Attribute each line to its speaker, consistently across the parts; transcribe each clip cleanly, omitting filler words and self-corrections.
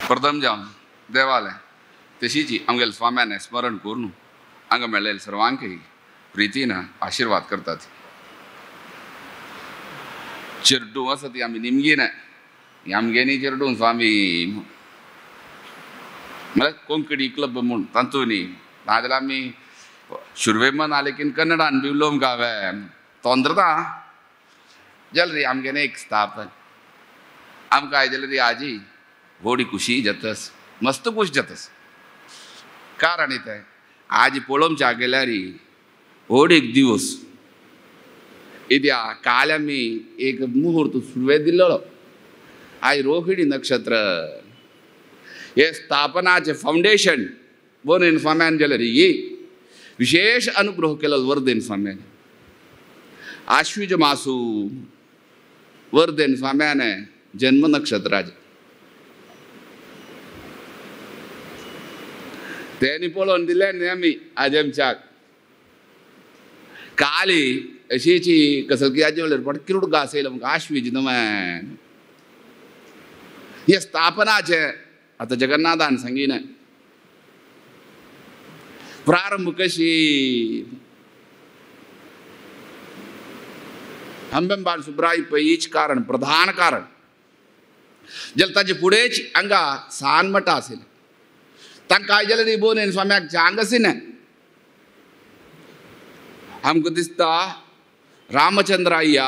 Speaker 1: प्रथम जावन देवालय तशीची आमगेले स्वाम्याने स्मरण करून हांगा मेळ्ळेले सर्वांकय प्रितीन आशीर्वाद करतात. चिरडू आसा ती आमी निमगीन आमगेनी चिरडू स्वामी म्हळ्यार कोंकणी क्लब म्हूण तातूंनी नाजाल्यार आमी शुरवेमन आलेकीन कन्नडान बी उलोवंक हांवें तोंदरता जाल्यार री आमगेलें एक स्थापन आमकां आयजलें री आजी व्हडी खुशी जातस मस्त खूश जातस. कारण इतें आज पळोवच्या गेल्यार व्हड एक दिवस इत्या काल आमी एक मुहूर्त सुरवेत दिल्लो आयज रोहिणी नक्षत्र हे स्थापनाचे फावंडेशन वरदेन स्वाम्यान जाल्यार ही विशेष अनुग्रह केलो वरदेन स्वाम्यान. आश्विज मासू वरदेन स्वाम्याने जन्म नक्षत्राचे तेनी पळोवन दिले न्ही आमी आज आमच्याक काली अशीची कसलकी आजी म्हणल्यार पटकिरूड घास येयलो आमकां आश्वीज न्हय हे स्थापनाचे आतां जगन्नाथान सांगिन प्रारंभ कशी अंबेंबाळ सुब्राय पैच कारण प्रधान कारण जाल्यार ताचे फुडेंच हांगा सान मठ आशिल्लें तांकां आयजलें ती बोनेन स्वाम्याक जांग आसिना. आमकां दिसता रामचंद्राया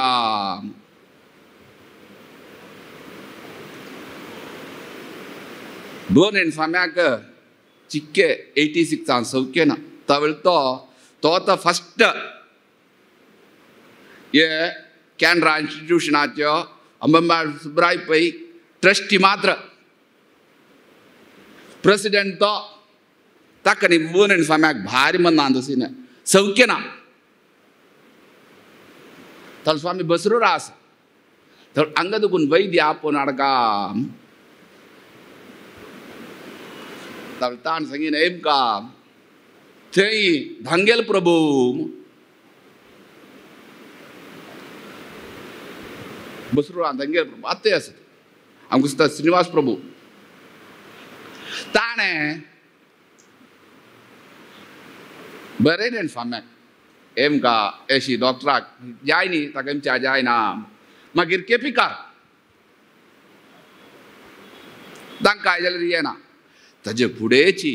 Speaker 1: बोनेन स्वाम्याक चिक्के 86 सौख्य ना तावेळ तो फस्ट हे कॅनरा इन्स्टिट्यूशनाच्यो अंबेंबाळ सुब्राय पै ट्रस्टी मात्र प्रेसिडेंट तो ताका न्ही बोनेन स्वाम्याक भारी मनांत आसिना सौख्य ना ताल स्वामी बसरूर आसा तर हांगा देखून वैद्य आपोवन हाडका ताण सांगिन एमका थंय धांगेल प्रभू बसरूर धांगेल प्रभू आतां आसा आमकां दिसता श्रीनिवास प्रभू ताणें बरें न्ही स्वाम्याक एमका एशी डॉक्टराक जाय न्ही ताका एमच्या जायना मागीर केपिकार तांकां आयजल्यार येना ताजे फुडेंची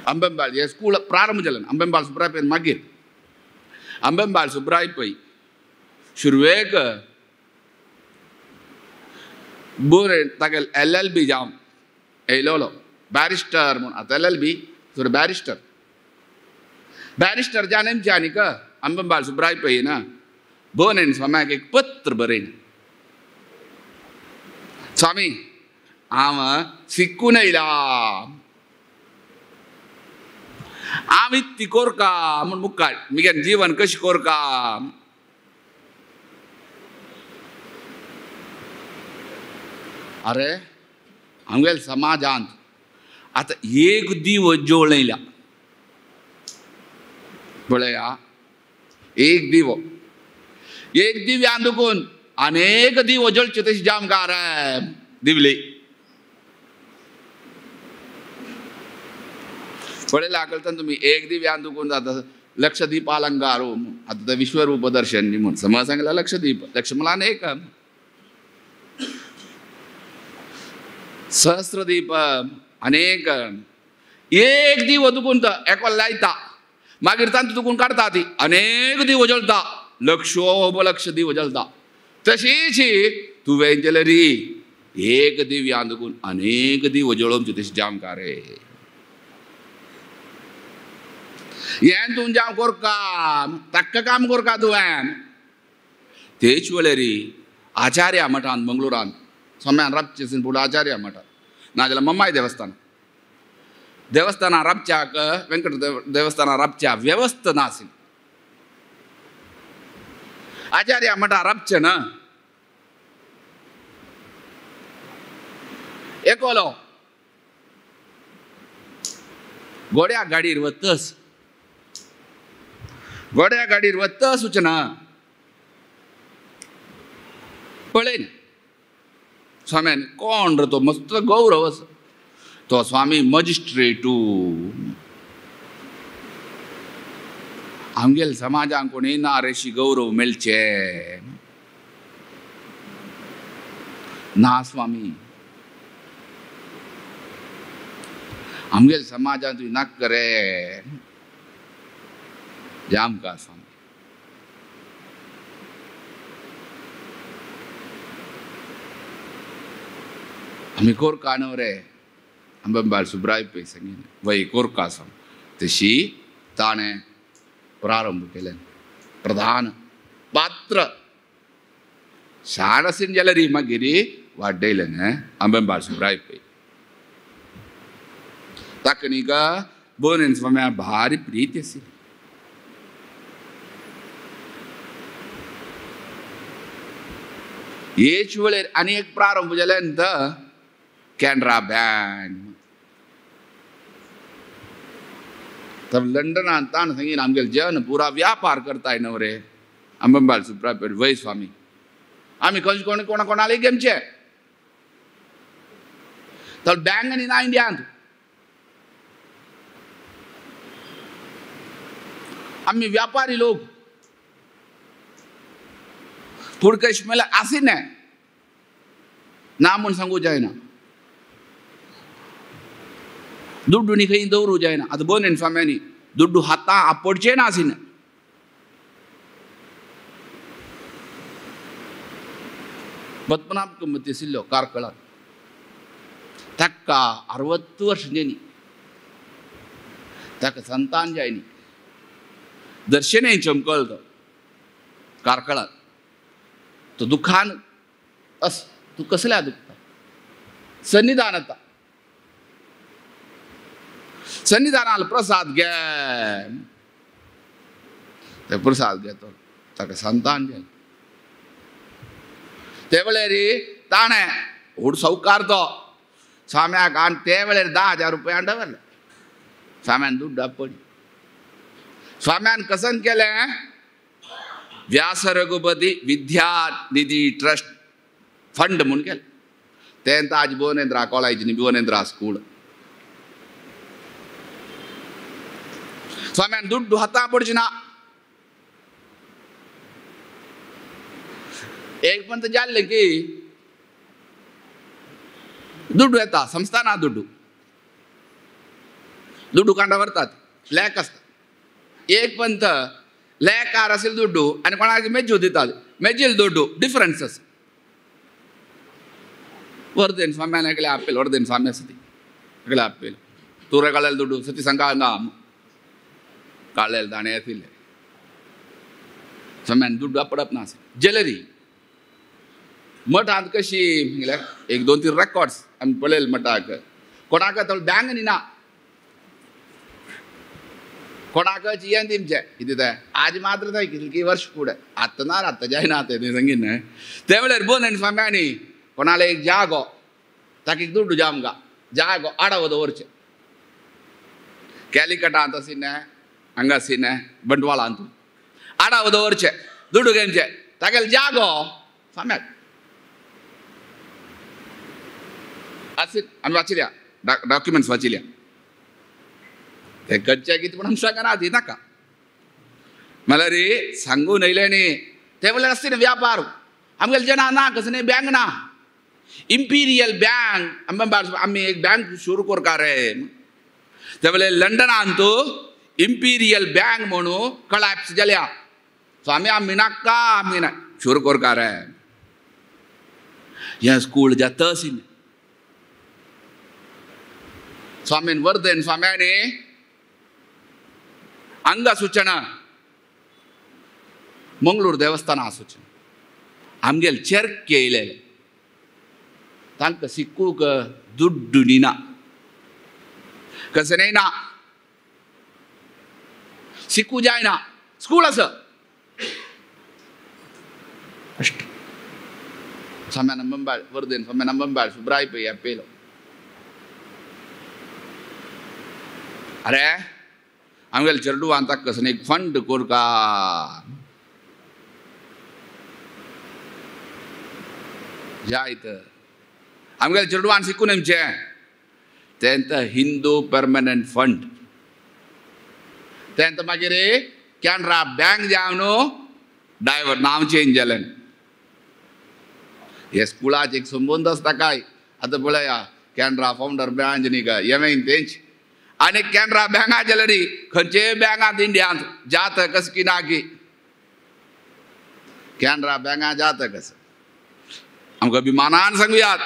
Speaker 1: अंबेंबाळ हे स्कूल प्रारंभ जालें अंबेंबाळ सुब्राय पै मागीर अंबेंबाळ सुब्राय पै शुरवेक बरें तागेले LLB जावन येयलोलो बॅरिस्टर म्हूण आतां LLB सो बॅरिस्टर जावन एमच्या न्ही अंबेंबाळ सुब्राय पै ना बोनेन स्वाम्याक एक पत्र बरयन स्वामी हांव शिकून येयला हांव इत्ती कोरका म्हूण मुखार म्हगेलें जीवन कशें कोरका अरे आमगेल्या समाजांत आतां एक दिवो जोळ येयला पळया एक दिव्यान दुखून अनेक दिवो जळचे तशी जामकार दिवली पळयला आकलतान तुमी एक दिव्यान दुखून जाता लक्षदीप अलंकार आतां विश्वरूप दर्शन न्ही म्हूण समज सांगला लक्षदीप लक्ष्मणान एक सहस्रदीप अनेक एक दिवो दुखून एको लायता मागीर तांतूं दुखून काडटा ती अनेक दिवो जळटा लक्षोपलक्ष दिवो जळटा तशीच तुवें जाल्यार री एक दिव्यान दुखून अनेक दिवो जळोवचे तशी जामकार हें तूं जावं कोरका ताक्का काम कोरका तुवें तेच वेळार आचार्या मठांत मंगळुरांत स्वाम्यान राबचें फुडें आचार्या मठांत नाजाल्यार मम्माय देवस्थानां राबच्याक वेंकट देवस्थानां राबच्या वेवस्था नाशिल्ली आचार्या मठां राबचें ना एकोलो घोड्या गाडीर वतस सूचना पळय स्वाम्यान कोण रे तो मस्त गौरव असो तो स्वामी मजिस्ट्रेटू आमगेल समाजांक कोणी ना रेशी गौरव मेळचे ना स्वामी आमगेल समाजांत नाक करे जाम का स्वामी आम्ही कोर कानवरे अंबंबाल सुब्राय पै संगीन वै कोर कासम तशी ताणे प्रारंभ केले प्रधान पात्र शाणसिन जलरी मगिरी वाड्डेलने अंबंबाल सुब्राय पै तकनीका बोनेन स्वामी भारी प्रीति सी येच वेळेर आनी एक प्रारंभ जाले कैनरा बैंक तब लंडन ताण संगीन आमगेल जन पूरा व्यापार करता है नवरे अंबंबाल सुब्राय वै स्वामी आम्ही खंय कोण कोणा कोणाला गेमचे तर बैंक आणि ना इंडियांत आम्ही व्यापारी लोक पुडकश मला असे नाही ना म्हणून सांगू जायना दुड्डू नी खंय दवरू जायना आता बोनेन स्वाम्यांनी दुड्डू हाता आपडचे ना आसिना पद्मनाभ मतीसिल्लो कारकळा तक्का 60 वर्ष जेनी तक संतान जायनी दर्शने चमकल तो कारकळा तो दुखान अस तू कसल्या दुखता सन्निधानता सन्निधानाला प्रसाद घे ते प्रसाद घेतो ताका संतान जाय ते वेळेरी ताणे हुड सौकार तो स्वाम्याक आनी ते वेळेर 10,000 रुपया हाडवले स्वाम्यान दुड्ड पडी स्वाम्यान कसन केलें व्यास रघुपती विद्या निधी ट्रस्ट फंड म्हणून केलें तें आज भुवनेंद्रा कॉलेज न्ही भुवनेंद्रा स्कूल स्वाम्यान दुड्डू हाता पडचे ना एक पंत जाल्ले की दुड्डू येता संस्थाना दुड्डू दुड्डू कांडा व्हरतात लॅक आसता एक पंत लॅकार असेल दुड्डू आनी कोणाक मेज्जू दितात मेज्जेल दुड्डू डिफरन्स आसा वर्देन स्वाम्यान एकले आपयलो वर्देन स्वामी आसा ती एकले आपयलो तुरे काडलेले दुड्डू सती सांगा हांगा काडलेले दाणे येतिल्ले स्वाम्यान दुड्डू आपडप ना ज्वेलरी मठांत कशी एक 2-3 रेकॉर्ड्स आमी पळयले मठाक कोणाक तो बँक न्ही ना कोणाक यें दिमचे कितें आज मात्र थंय कितली वर्ष फुडें आत्तां ना आत्तां जायना तें संगीत न्हय ते वेळेर बोनेन स्वाम्यांनी कोणाला एक जागो ताका एक दुड्डू जामगा जागो आडावो दवरचें कॅलिकटांत असिने हांगा असिने बंटवाळांत आडावो दवरचें दुड्डू घेवचें तागेलो जागो स्वाम्याक असे आमी वाचिल्या डॉक्युमेंट्स वाचिल्या ते कच्चे कितें म्हणून सांगना ती नाका म्हळ्यार सांगून येयले न्ही ते वेळेर आसता न्ही व्यापार आमगेले जना ना कसं न्ही बँक ना इंपिरियल बँक आमी एक बँक सुरू करता रे ते वेळेर लंडनांत इंपिरियल बँक म्हणून कलॅप्स जाल्या सो आमी नाका आमी ना सुरू करता रे हें स्कूल जाता अशी स्वामीन वर्धन स्वाम्याने अंग सूचना मंगळूर देवस्थान सूचना आमगेल चर्क येयले तांकां सिक्कूक दुड्डू दिना कशें ना सिक्कू जायना स्कूल आसा स्वाम्यान अंबाळ वर्धन स्वाम्यान अंबाळ सुब्राय पै आपयलो अरे आमगेले चेडूवान ताका कसं एक फंड कोरका जायत आमगेले चेडवान शिकून आमचे तेंत हिंदू परमनंट फंड तेंत मागीर कॅनरा बँक जावन डायव्हर्ट नांव चेंज जालें हे स्कुलाचे एक संबंद आसता काय आतां पळया कॅनरा फावंडर ब्रांच न्ही काय येमेन तेंच आनी कॅनरा बँका जाल्यार खंयचे बँकांत इंडियांत जाता कस की ना की कॅनरा बँका जाता कस आमकां अभिमानान सांगुयात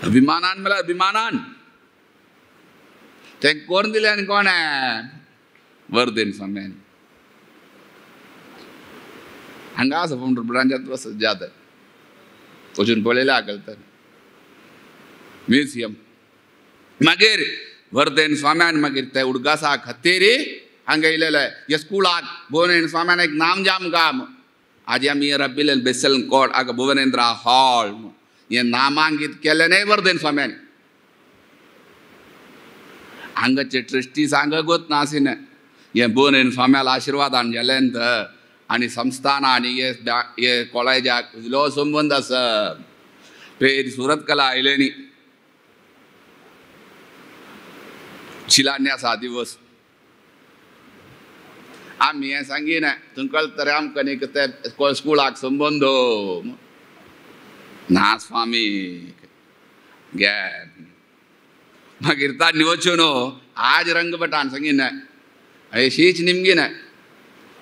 Speaker 1: अभिमानान म्हळ्यार अभिमानान तें कोण दिलें आनी कोण वर्देन स्वाम्यान हांगा आसा फावंडर ब्रांचांत वचत जाता वचून पळयलें आकलता म्युजियम मागीर वर्देन स्वाम्यान मागीर ते उडगासा खातीर हांगा येयलेले ह्या स्कुलाक भुवनेंद्र स्वाम्यान एक नाम जाम काम आज आमी रबिलेल बेसल कोर्ट आगा भुवनेंद्र हॉल हे नामांकीत केलें न्हय वर्देन स्वाम्यान हांगाचे ट्रस्टीज हांगा गोत नासिन हे भुवनेंद्र स्वाम्याला आशिर्वादान गेलेंत आनी संस्थान आनी हे कॉलेजाक इतलो संबंद आसा पेर सुरत कला आयले न्ही शिलान्यासा दिवस आमी हें सांगीन तुमकां कळटलें आमकां न्ही ते स्कुलाक संबंद ना स्वामी गे मागीर तांणी वचून आज रंगभटान सांगीन शीच निमगीन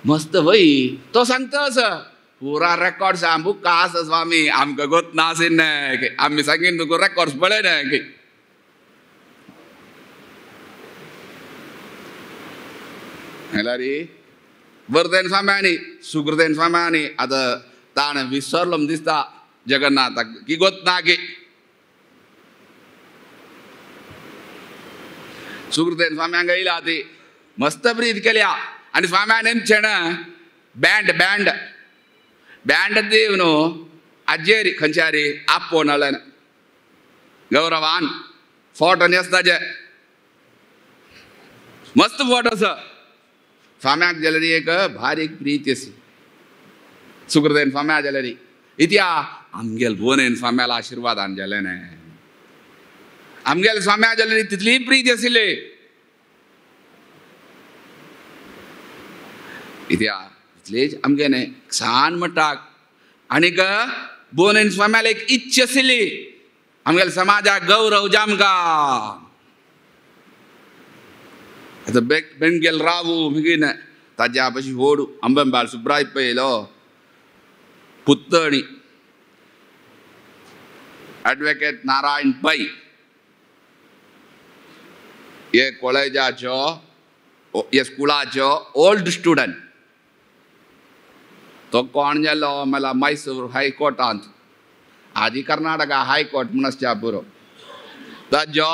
Speaker 1: मस्त वय तो सांगता असं पुरा रेकॉर्ड्स बुक आसा स्वामी आमकां गोत नासिन आमी सांगीन तुका रेकॉर्ड्स पळय ना जाल्यार वर्देन स्वाम्यांनी सुकृतेन स्वाम्यांनी आतां ताणें विसरलो दिसता जगन्नाथाक की गोत ना की सुकृतेन स्वाम्यांक येयला ती मस्त प्रीत केल्या आनी स्वाम्यान एमचेण बँड बँड बँड दिव न्हू आजेरी खंयच्यारी आपोवन हाडलें गौरवान फोटो न्हेसताचे मस्त फोटो आसा स्वाम्याक जाल्यार एक भारीक प्रीत अशी सुकृतेन स्वाम्या जाल्यार इत्या आमगेल भुवनेन स्वाम्याला आशिर्वादान गेलें न्हय आमगेल स्वाम्या जाल्यार तितली प्रीत आशिल्ली इत्या इतलेच आमगे न्हय सान म्हणटाक आनीक भुवनेन स्वाम्याला एक इच्छा आशिल्ली आमगेल्या समाजाक गौरव जामका आतां बेंगेल रावू बेगीन ताज्या भशेन व्हड अंबंबाळ सुब्राय पळयलो पुत्तणी एडवोकेट नारायण पै हे कॉलेजाचो हे स्कुलाचो ओल्ड स्टुडंट तो कोण जालो म्हळ्यार मैसूर हायकोर्टांत आदी कर्नाटका हायकोर्ट म्हूण आसच्या पुरो ताजो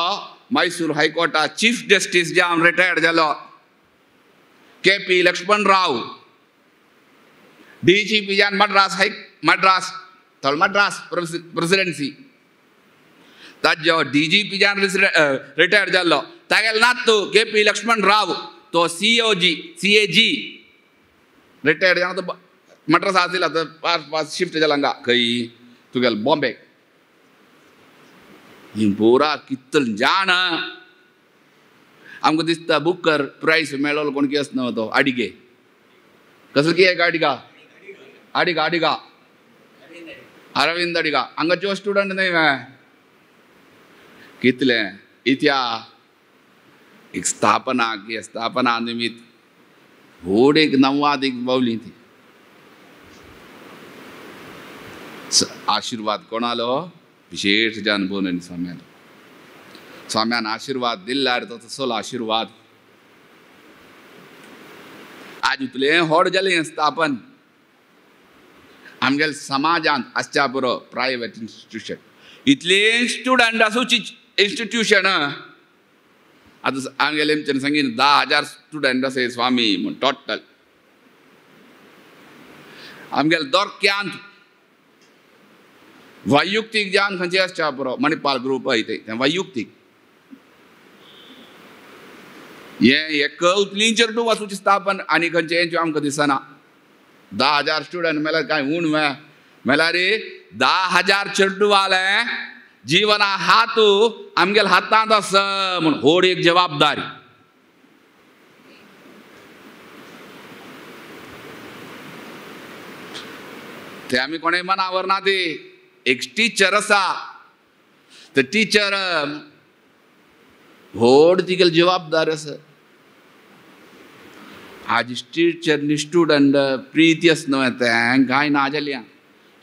Speaker 1: मैसूर हायकोर्टा चीफ जस्टीस जावन रिटायर्ड जालो KP लक्ष्मण राव DGP जावन मद्रास प्रेसिडेंसी ताजो DGP जावन रिटायर्ड जालो तागेलो नातू KP लक्ष्मण राव तो CAG रिटायर्ड जावन मद्रास आसलो पास शिफ्ट जाला हांगा खंय तुगेलो बॉम्बे ही पोरा कितल जाण आमकां दिसता बुकर प्रायस मेळ्ळो कोण की आसना तो आडिगे कसलो की आडिगा आडिगा आडिगा अरविंद अडिगा हांगाच्यो स्टुडंट न्हय कितले इत्या एक स्थापना निमित्त व्हड एक नव्वाद एक बावली ती आशिर्वाद कोणालो विशेष जावन भुवनेन स्वाम्यान आशिर्वाद दिल्यार तो तसलो आशिर्वाद आज इतलें व्हड जालें स्थापन आमगेल्या समाजांत आसच्या पुरो प्रायवेट इन्स्टिट्यूशन इतलें स्टुडंट आसूची इन्स्टिट्यूशन आतां आमगेले आमच्यान सांगीन 10,000 स्टुडंट आसा स्वामी म्हूण टोटल आमगेल्या दोरक्यांत वैयक्तीक जावन खंयचे आसच्या पुरो मणिपाल ग्रूप हय तें वैयक्तीक हे कवतलींचेर टू वचूचें स्थापन आनी खंयचे आमकां दिसना 10,000 स्टुडंट मला काय उण मला रे 10,000 चेडू वाले जीवना हातू आमगेल हातांत आस म्हण होड एक जबाबदारी. ते आम्ही कोणे मनावर ना ते एक टीचर असा ते टीचर होड तिगेल जबाबदार आसा. आज टीचर नी स्टुडंट प्रीती असनो तें कांय ना जाल्या.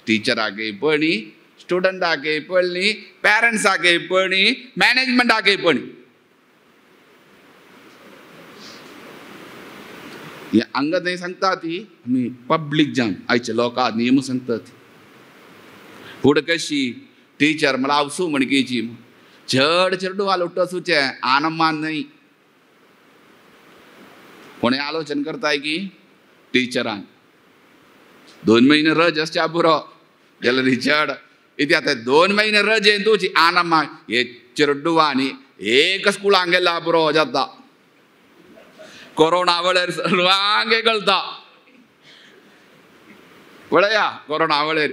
Speaker 1: टीचराके पळणी, स्टुडंटाके पळणी, पॅरंट्साके पळणी, मॅनेजमेंटाके पळणी. हे हांगा थंय सांगता ती आमी पब्लीक जावन आयच्या लोकांक नेम सांगतात. फुडें कशी टीचर म्हळ्यार आवसू म्हणकेची चड चेडू वाल उठोसूचे आनमान न्हय. कोणे आलोचन करताय की टीचरान 2 महिने रज आसच्या पुरो जाल्यार रिचर्ड इथे आता 2 महिने रजे तुजी आनमा हे चेडूवानी एक स्कुलांक गेला पुरो जाता. कोरोना वेळेर सर्वांगे कळता पळया कोरोना वेळेर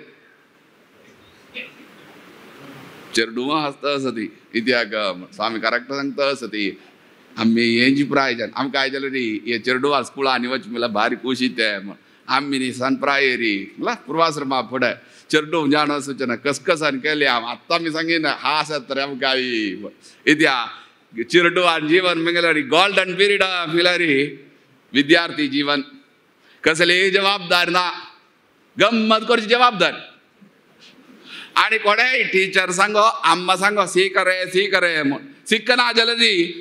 Speaker 1: चेडूवा आसता आसती इत्याक स्वामी करेक्ट सांगता आसती आम्ही हेंची प्राय आमकां काय जालें रे हे चेडूवा स्कुलांनी वच म्हळ्यार भारी खुशी ते आम्ही न्ही सन प्रायरी म्हळ्यार पुर्वाश्रमा फुडें चेडू जाण सूचना कसकसान केली आत्तां आमी सांगीन हा आसत रे आमकां इत्या चेडूवान जीवन म्हगेलें गोल्डन पिरियड फिलारी विद्यार्थी जीवन कसली जबाबदार ना गम्मत करची जबाबदार. आणि कोणेय टीचर सांगो आम्मा सांगो सी करे म्हण शिकना जाल्यार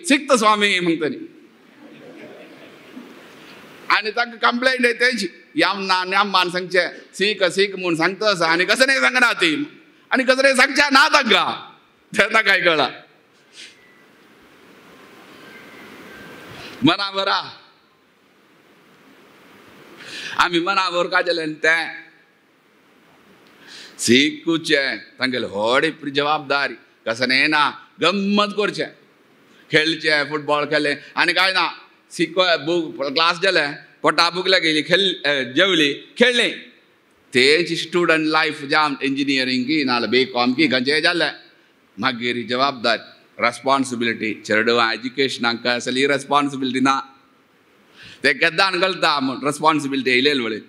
Speaker 1: शिकत स्वामी म्हणटली. आणि तांकां कंप्लेंट तेची याम्मान सांगचे सीक म्हूण सांगता आसा आनी कसं नाही सांगना ती आनी कसं नाही सांगच्या ना तांकां तेन्ना काय कळ्ळा. मनावर आमी मनावर काय जालें तें शिकूचे तांगेले व्हड जबाबदारी कसं नाही ना गम्मत करचे खेळचे फुटबॉल खेळले आनी काय ना शिक बूक क्लास जाले पोटा बुकल्या गेली जेवली खेळली. तेची स्टुडंट लायफ जाम इंजिनियरींग की नाल्यार BCom की खंयचेय जालें मागीर जबाबदारी रेस्पॉन्सिबिलिटी चेडूवा एज्युकेशनाक असली रेस्पॉन्सिबिलिटी ना ते केदान घालता म्हूण रेस्पॉन्सिबिलिटी येयलेले वळेन.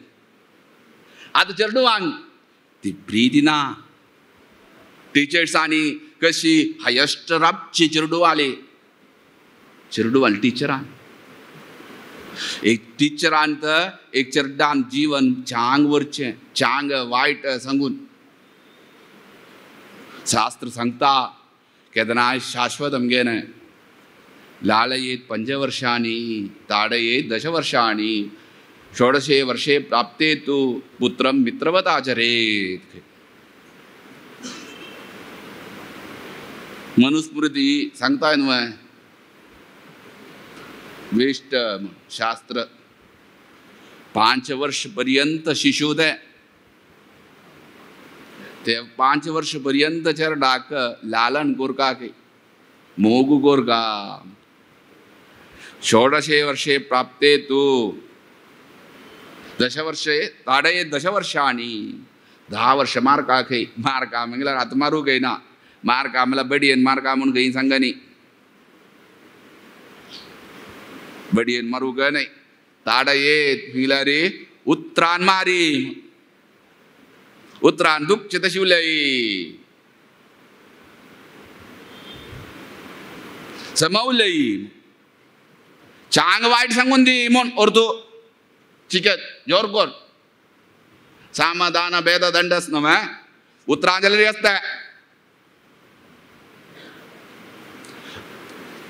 Speaker 1: आतां चेडूवांक ती प्रिती ना. टीचर्सांनी कशी हायस्ट राबची चेडूवाली टीचरान एक टीचरान एक चेड्डान जीवन चांग वरचें चांग वायट सांगून शास्त्र सांगता केदनाय शाश्वत आमगेलें लालयेत 5 वर्षांनी ताडयेत 10 वर्षांनी 16 वर्षे प्राप्ते तु पुत्रं मित्रवत आचरेत्. मनुस्मृती सांगताय न्हय वेस्ट शास्त्र 5 वर्ष पर्यंत शिशु दे ते 5 वर्ष पर्यंत चेडूक लालन कोरका मोगू कोरका 16 वर्षे प्राप्ते तु 10 वर्षे ताडयेत 10 वर्षांनी 10 वर्ष मारका म्हळ्यार आतां मारूंक येना मारका म्हळ्यार बडयेन मारका म्हूण खंय सांगनी बडयेन मारूंक न्हय ताडयेत म्हळ्यार उतरान मारी उतरान दुखचे तशी उलय समवलय चांग वायट सांगून दी म्हूण अर्दो चिकेत जोर कोर समाधान भेद दंडस न्हू उतरां जाल्यार आसता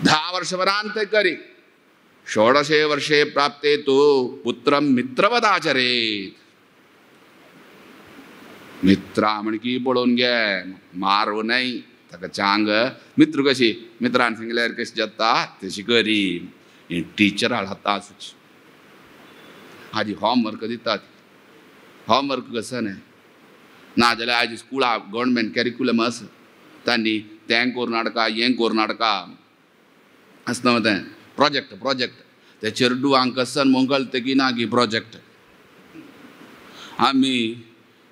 Speaker 1: 10 वर्षभरांत करी 16 वर्षे प्राप्ते तु पुत्रं मित्रवत आचरेत्. मित्रा म्हणकी पळोवन घे मारू न्हय ताका चांग मित्र कशी मित्रान सांगल्यार कशी जाता तशी करी. हे टीचरां हाता आसूची हाजी होमवर्क दितात होमवर्क कसं न्हय ना जाल्यार आज स्कुलाक गव्हर्नमेंट कॅरिक्युलम आसा तांणी तें कोर नाटका हें कोर नाटका आसता तें प्रोजेक्ट ते चेडूवांक कसन मोंगल तेगी ना की प्रोजेक्ट आम्ही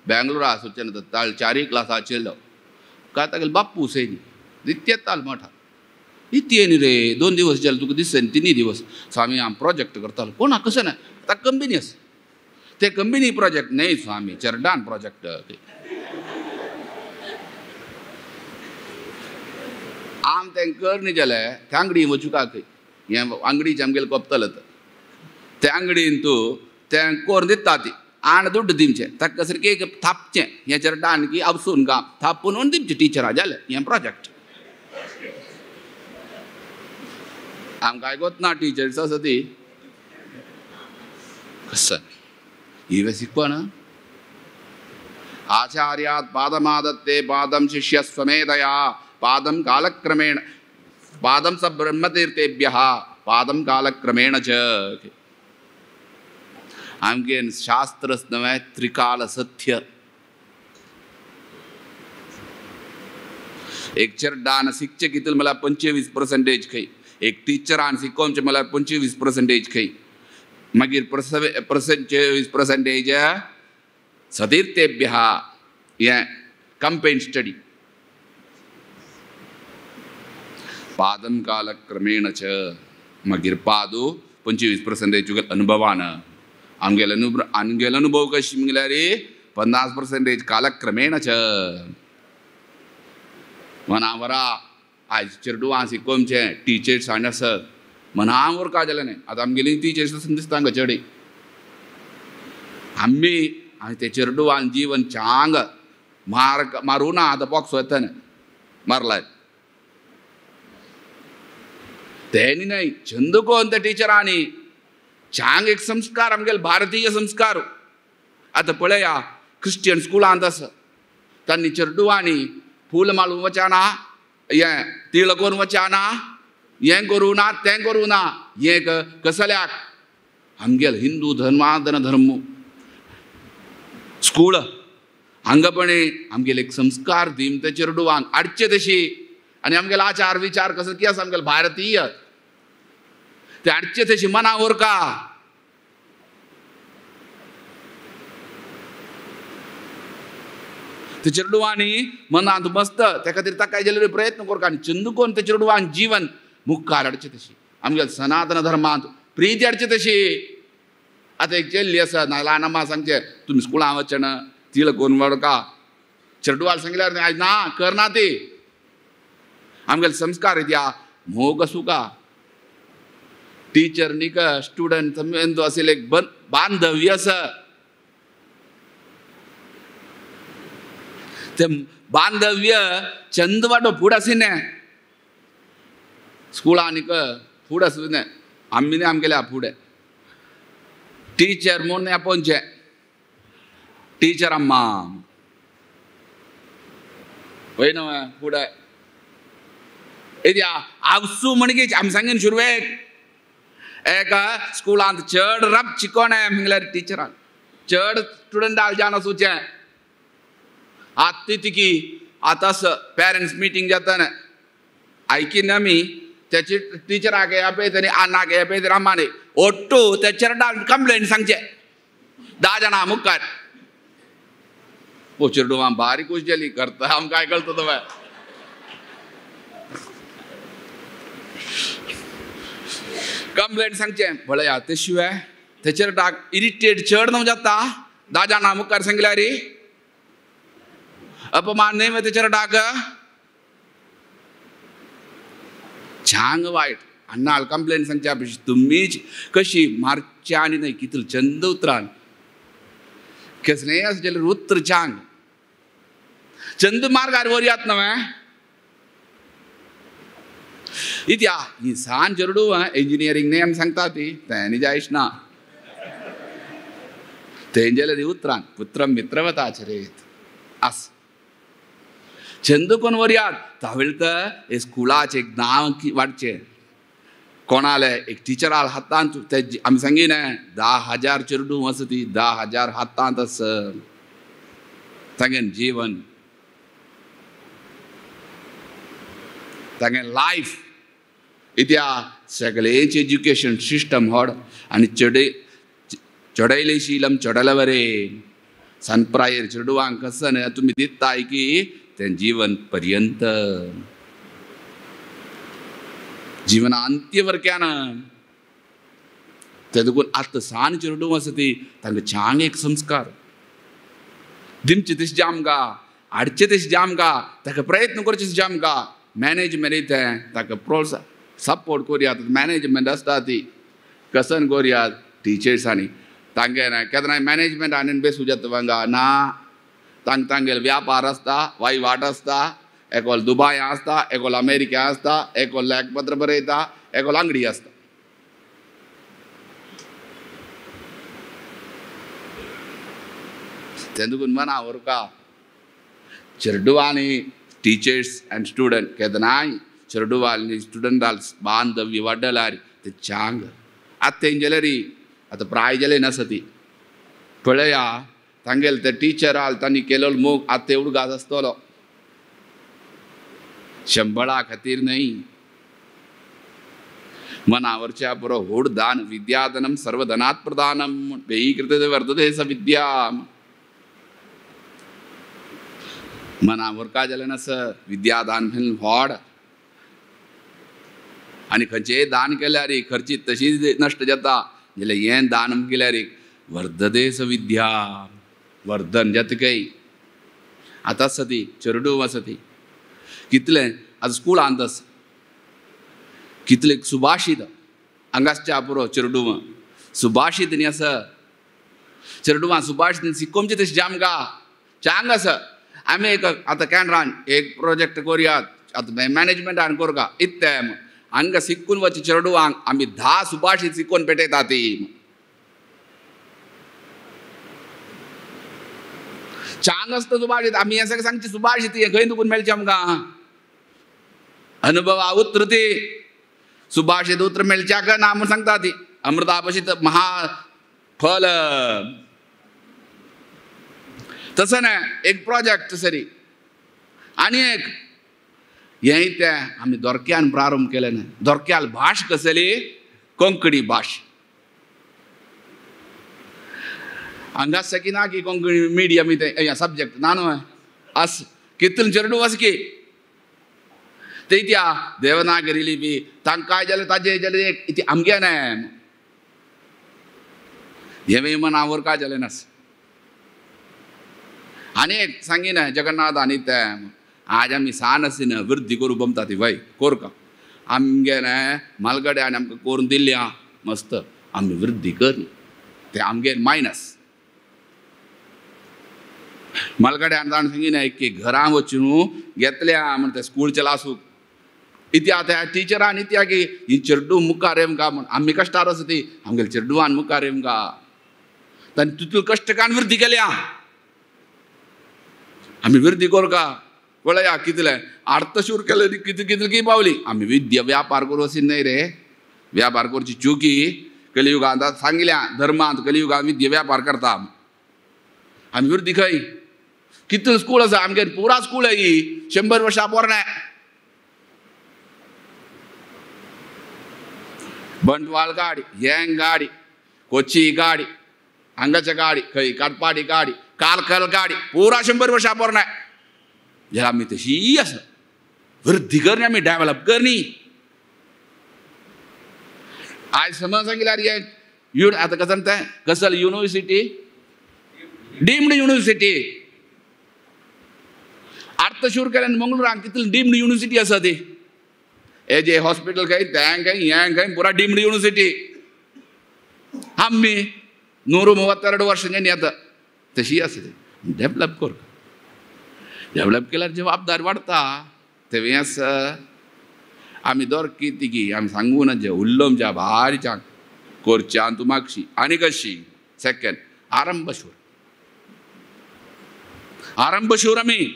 Speaker 1: बेंगलोरा आसोच्यान ताळ 4 क्लास आशिल्लो काय तागेलो बापूस येयली नित्य मोठा इतली येनी रे 2 दिवस जाले तुका दिसना 3 दिवस स्वामी आम प्रोजेक्ट करतालो कोणा कसं ना ताका कंपनी आसा ते कंपनी प्रोजेक्ट नाही स्वामी चरडान प्रोजेक्ट आम तें कर न्ही जाल्यार त्या अंगडी वचूं का खंय हें अंगडीचें आमगेलें कोपतलें त्या अंगडीन तूं तें कोर दिता ती आण दुड्ड दिवचें ताका कसर एक थापचें हें चरडान की अपसून काम थापून दिवचें टिचरा जालें हें प्रोजेक्ट आमकां आयकोत ना टिचर्स आसा ती कसं इवे शिकवण आचार्यात् पादमादत्ते पादं शिष्यस्वमेधया पादं कालक्रमेण पादं स ब्रह्मतीर्थेभ्यः पादं कालक्रमेण च आमगेन शास्त्रच नव्हे त्रिकाल सत्य एक चरडान शिक्षक कितले म्हळ्यार 25% खंय एक टिचरान शिकोवचें म्हळ्यार 25% खंय मागीर 25% सतीर्थेभ्यः हें कंपेन स्टडी पादं कालक्रमेण च मागीर पादू 25% अनुभवान आमगेलो अनुभव कशी म्हळ्यार 50% कालक्रमेण च मनावरा आयज चेडूं शिकोवचें टिचर्स आनी आसत मनावर का जालें न्ही आतां आमगेली टिचर्स दिसता हांगा चेडे आमी आनी ते चेडूं जीवन चांग मारूं ना आतां पॉक्सो येता मारलाय तेनी नाही छंद कोण त्या टिचरांनी चांग एक संस्कार आमगेले भारतीय संस्कार आतां पळया क्रिश्चियन स्कुलांत आसा तांणी चेडूंनी फूल माळून वचाना हें तिळ करून वचाना हें करूं ना तें करूं ना हें कसल्याक आमगेलो हिंदू धर्मांतन धर्म स्कूल हांगापणी आमगेले एक संस्कार दिम ते चेडूंक हाडचे तशी आनी आमगेलो आचार विचार कसो की आसा आमगेलो भारतीय ते हाडचे तशी मना उरका ते चेडूंनी मनांत बसत त्या खातीर ताका जाल्यार प्रयत्न करता आनी चंद कोण ते चेडूं जीवन मुखार हाडचें तशी आमगेल्या सनातन धर्मांत प्रिती हाडची तशी आतां एक चेल्ली आसा ना ल्हान अम्मा सांगचें तुमी स्कुलां वचना तिळ करून वडका चेडूवाल सांगल्यार आयज ना करना ती आमगेले संस्कार या मोग आसूं का टीचर न्ही का स्टुडंट आशिल्लें एक बांधव्य आसा ते बांधव्य चंद वाटो फूड आशिल्लें स्कुलांनी फूड आसलें आमी आमगेल्या फुडें टीचर म्हूण आपोवचें टीचर अम्मा वय न्हय फुडें इत्या आवसू म्हणगीच आमी सांगीन शुरवेक एका स्कुलांत चड रब शिकोवणें म्हळ्यार टिचरान चड स्टुडंटाल जावन आसूचें आतां तिकी आतां पेरंट्स मिटींग जाता आयकीन आमी त्याची टिचराक हे पळय आनी आनाक हे पळय अम्मानी ओट्टू त्या चेडून कंप्लेंट सांगचें 10 जाणां मुखार ओ चेडूं बारीक उजली करता आमकां आयकलता तो कंप्लेंट सांगचें पळया ते शिवाय ते चेडूक इरिटेट चड न्हू जाता 10 जाणां मुखार सांगल्यार अपमान न्हय ते चेडूक चांग वायट अन्नाल कंप्लेंट सांगच्या पेक्षा तुमीच कशी मारच्या आनी न्हय कितले चंद उतरान कसलेंय आसा जाल्यार उतर चांग चंद मार्गार वरयात न्हय इत्या ही सान चेडूं इंजिनियरींग न्हय आमी सांगता ती तें जायच ना तें जाल्यार उतरान पुत्रम मित्रवताचरेत आस चंद कोण वरयात तावेळता हे स्कुलाचें एक नांव वाडचें कोणाले एक टिचराल हातांत ते आमी सांगीन 10,000 चेडूं आसा ती 10,000 हातांत आसा तांगें जीवन तांगें लायफ इत्या सगळेंच एज्युकेशन सिस्टम व्हड आनी चडयले शीलम चडले बरें सनप्रायर चेडवांक कसन तुम्ही दिताय की ते जीवन पर्यंत जीवन अंत्यवरक्यान ते देखून आत्ता सान चेडू वसती तांकां चांग एक संस्कार दिमचे दिस जामगा आडचे दिस जामगा ताका प्रयत्न करचे जामगा मॅनेजमेंट ताका प्रोत्साहन सपोर्ट करुयात मॅनेजमेंट आसता ती कसन करुयात टीचर्सांनी तांगे ना केन्ना मॅनेजमेंट आनी बेसू जाता ना तांगेल व्यापार आसता वहिवाट आसता एकोल दुबय आसता एकोल अमेरिका आसता एकोल लेखपत्र बरयता एकोल अंगडी आसता ते देखून मना उरका चेडवांनी टीचर्स एंड स्टुडंट केदनाय चेडवांनी स्टुडंटाल बांधव्य वाडलार ते चांग आतां तेंगेलेरी आतां प्राय जाले नसती पळया तांगेल ते टीचराल तांणी केलो मोग आतां एवढो गाज आसतलो शंबळा खातीर न्हय मनावरच्या पुरो व्हड दान विद्याधनम सर्वधनात प्रदानम बेई कृते वर्तते स विद्या मनावर काय जालें नस विद्यादान व्हड आनी खंयचेय दान केल्यार खर्ची तशीच नश्ट जाता जाल्यार हें दान केल्यार वर्धते स विद्या वर्धन जातकय आतां सती चेडू वसती कितले आज स्कूलांत आसा कितले सुभाषित हांगासच्या पुरो चेडूं सुभाषित न्ही आसा चेडूं सुभाषित शिकोवचे तशें जामगा चांग आसा आमी एक आतां कॅनरान एक प्रोजेक्ट करुयात आतां मॅनेजमेंटान करगा इत्तें हांगा शिकून वचे चेडवांक आमी 10 सुभाषित शिकोवन पेटयता ती चांग आसता सुभाषित आमी हें सगळें सांगचे सुभाषित हें खंय दुखून मेळचें आमकां अनुभवा उत्र ती सुभाषित उत्र मेळच्याक ना म्हूण सांगता ती अमृता भशीत महाफल तसं ना एक प्रोजेक्ट सरी आनी एक हें तें आमी दोरक्यान प्रारंभ केलें ना दोरक्याल भाश कसली कोंकणी भाश हांगा सकिना की कोंकणी मिडियम इथे सब्जेक्ट ना न्हू अस कितले चेडू वस की ते त्या देवनागरी लिपी तांकां जाल्यार ताजे जाल्यार एक आमगे ना हे मनावर काय जालें नास आनी एक सांगिना जगन्नाथ आनी ते आज आमी सान आसीन वृद्धी करूं बमता ती वय कोरका आमगे ना मालगडे आनी आमकां करून दिल्या मस्त आमी वृद्धी कर ते आमगे मायनस मालगड्यान जाण सांगिना एक घरां वचून घेतल्या म्हण ते स्कूलचे लासूक इत्या त्या टीचरान इत्या की ही चेडू मुखार येमगा म्हण आमी कश्टार आसा ती आमगेले चेडवान मुखार येमगा ताणी तितून कश्ट कान वृद्धी केल्या आमी वृद्धी करका पळया कितले अर्थशूर केले कितले कितले की पावली आमी विद्या व्यापार करूं अशी न्हय रे व्यापार करची चुकी कलियुगांत सांगिल्या धर्मांत कलियुगांत विद्या व्यापार करता आमी वृद्धी खंय कितले स्कूल आसा आमगे पुरा स्कूल ही 100 वर्सां पोरणे बंटवाळ गाडी हेंग गाडी कोची गाडी हांगाच्या गाडी खंय काटपाडी गाडी कारकल गाडी पुरा 100 वर्सां पोरणे जाल्यार आमी तशी आसा वृद्धी करनी आमी डेवलप करनी आयज समज सांगिल्यार हे आतां कसं तें कसल युनिवर्सिटी डीम्ड युनिवर्सिटी अर्थशूर केल्यान मंगळुरांत कितली डीम्ड युनिवर्सिटी आसा ती हे जे हॉस्पिटल खंय तें खंय हें खंय पुरा डीम्ड युनिवर्सिटी आमी 132 वर्सांनी येता तशी आसा ती डेवलप कर डेवलप केल्यार जबाबदारी वाडता तें आसा आमी दर कितें आमी सांगून जे उल्लमच्या भारीच्या करच्या तूं मागशी आनी कशी सेकंड आरंभशूर आमी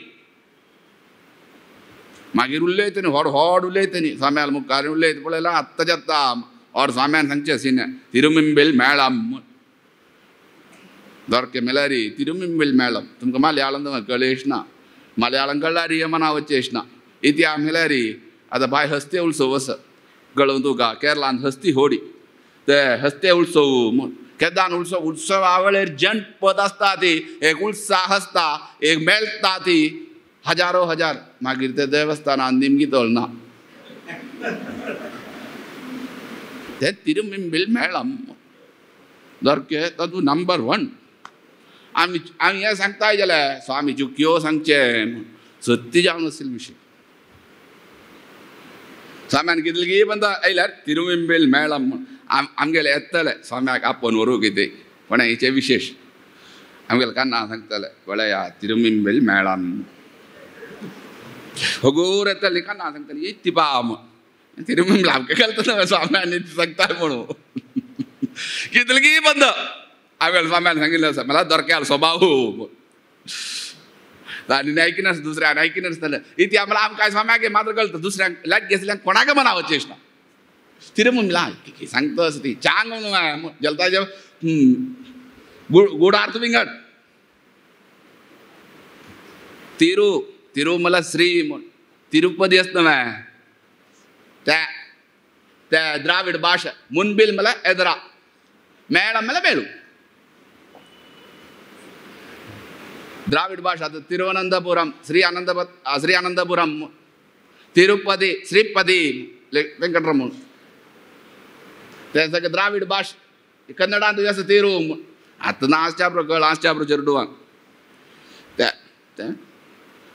Speaker 1: मागीर उलयतनी व्हड व्हड उलयतनी स्वाम्याल मुखार उलयत पळयलां आत्तां जाता और स्वाम्यान सांगचें अशें तिरुमिंबेल मेळम दरके मेल्यार तिरुमिंबेल मेळम तुमकां मलयाळम कळेश ना मलयाळम कळल्यार हे मना वचेश ना इतिहास मेल्यार आतां बाय हस्ते उत्सव आसा कळोवन तुका केरळांत हस्ती होडी ते हस्ते उत्सव म्हूण केदान उत्सव आवळेर जनपद आसता ती एक उत्साह आसता एक मेळटा ती हजारो हजार मागीर ते देवस्थानान निमगी तोलना ते तिरुमिंबिल मेळम दरके तातूंत नंबर 1 आमी हें सांगताय जाल्यार स्वामी चुकियो सांगचें सत्य जावन आशिल्लो विशय स्वाम्यान कितले गी बंद आयल्यार तिरुमिंबिल मेळम आमगेले येतले स्वाम्याक आपोवन व्हरू कितें पण हेचे विशेष आमगेले कान्ना सांगतले पळया तिरुमिंबिल मेळम हगूर येतली कान्ना सांगतली इत्ती पाम तिरुमिंबिल आमकां घालता स्वाम्यान सांगताय म्हणून कितले गी बंद आमगेले स्वाम्यान सांगिल्लें आसा मला दरक्यार स्वभाव आनी आयकिनास दुसऱ्यान आयकिनासतलें इती आमकां स्वाम्याक मात्र कळटा दुसऱ्यांक लायट घेतल्यान कोणाक मनावचें ना तिरुमिंबिला सांगता असं ती चांग जलता गुड आर्थ विंगड तिरुमला श्री तिरुपती असतं त्या द्राविड भाषा मुनबिल मला एदरा मेळम मला मेळू द्राविड भाषा तिरुवनंतपुरम श्री अनंतपुरम तिरुपती श्रीपती वेंकटरमण ते सगळे द्राविड भाषा कन्नडांत असं तिरू आतां नासच्या कळ आसच्या चेडूवांक ते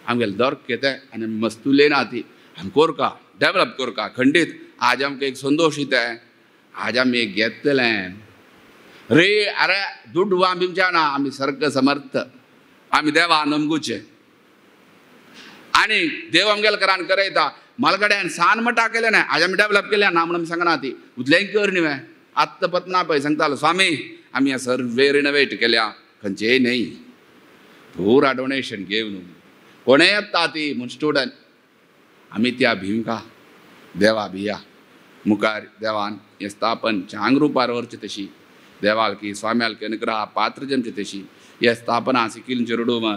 Speaker 1: आमगेले दरके ते आनी मस्त उलयना ती आमी कोरका डेवलप कोरका खंडीत आज आमकां एक संतोश ते आज आमी एक घेतलें रे अरे दुड्ड आमच्या ना आमी सारकें समर्थ आमी देवा नमगुचे आनी देव आमगेले करान करयता मलगड्यान सान मटा केले ना आज आमी डेवलप केल्या ना म्हणून सांगना ती उतलें कर न्ही आत्ता पत्ना पळय सांगतालो स्वामी आमी हे सर्वे रिनोवेट केल्या खंयचेय न्ही पुरा डोनेशन घेवन कोणें येता ती म्हूण स्टुडंट आमी त्या भिमका देवा भिया मुखार देवान हें स्थापन चांग रुपार व्हरचें तशी देवाल की स्वाम्याल की अनुग्रहा पात्र जमचें तशी हे स्थापना सिकिल चेडूम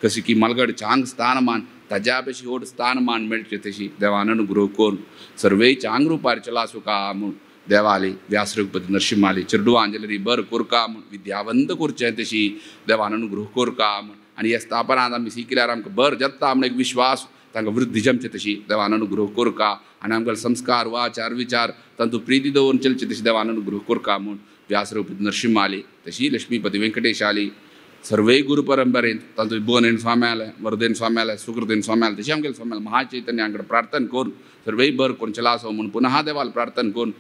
Speaker 1: कशी की मलगड चांग स्थानमान ताज्या पेशी व्हड स्थानमान मेळचें तशी देवान अनुग्रह करून सर्वेय चांग रुपार चला सुका म्हूण देवाली व्यासरघुपती नरसिंहाली चेडूवांजली बर कोरका म्हूण विद्यावंत करचें तशी देवान अनुग्रह कोरका म्हूण आनी हे स्थापनांत आमी शिकल्यार आमकां बर जाता म्हूण एक विश्वास तांकां वृद्धी जमचें तशी देवान अनुग्रह कोरका आनी आमगेले संस्कार वाचार विचार तातूंत प्रिती दवरून चलचें तशी देवान अनुग्रह कोरका म्हूण व्यासरघुपती नरसिंहाली तशी लक्ष्मीपती वेंकटेशाली सर्वे गुरु परंपरेंत तातूंत बोनेन स्वामी आले वरदेन स्वामी आले सुकृतेन स्वामी आले तशी आमगेले स्वामी महाचैतन्या कडेन प्रार्थना करून सर्वे बर करून चलासो म्हूण पुनः देवाल प्रार्थना करून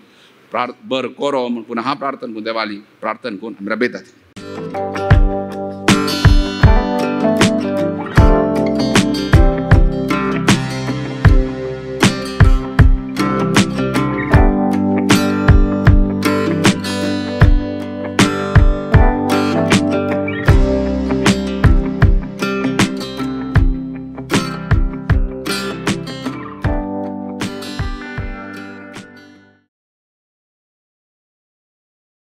Speaker 1: बर करो म्हूण पुनः प्रार्थना करून देवाली प्रार्थना करून आमी रबयतात.